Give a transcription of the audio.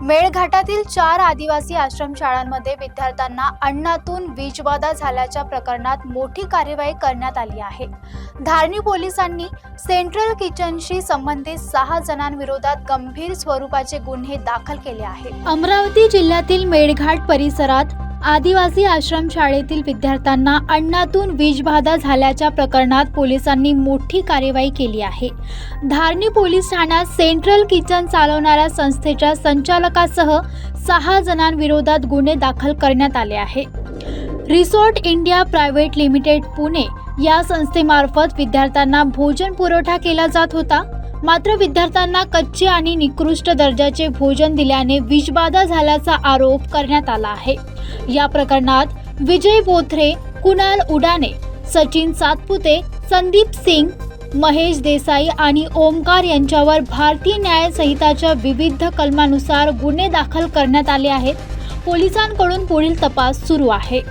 मेळघाटातील 4 आदिवासी आश्रमशाळांमध्ये विद्यार्थ्यांना अन्नातून विषबाधा झाल्याच्या प्रकरणात मोठी कार्यवाही करण्यात आली आहे। धारणी पोलिसांनी सेंट्रल किचनशी संबंधित 6 जणांविरोधात गंभीर स्वरूपाचे गुन्हे दाखल केले आहेत। अमरावती जिल्ह्यातील मेळघाट परिसरात आदिवासी आश्रमशाळेतील विद्यार्थ्यांना अन्नातून विषबाधा झाल्याच्या प्रकरणात पोलिसांनी मोठी कार्यवाही केली आहे। धारणी पोलीस ठाण्यात सेंट्रल किचन चालवणाऱ्या संस्थेच्या संचालकासह 6 जणांविरोधात गुन्हे दाखल करण्यात आले आहे। Resort India private limited Pune या संस्थेमार्फत विद्यार्थ्यांना भोजन पुरवठा केला जात होता। मात्र विद्यार्थ्यांना कच्चे आणि निकृष्ट दर्जाचे भोजन दिल्याने विषबाधा झाल्याचा आरोप करण्यात आला आहे। या प्रकरणात विजय बोथरे, कुणाल उडाने, सचिन सातपुते, संदीप सिंग, महेश देसाई आणि ओमकार यांच्यावर भारतीय न्याय संहिताच्या विविध कलमानुसार गुन्हे दाखल करण्यात आले आहेत। पोलिसांकडून पुढील तपास सुरू आहे।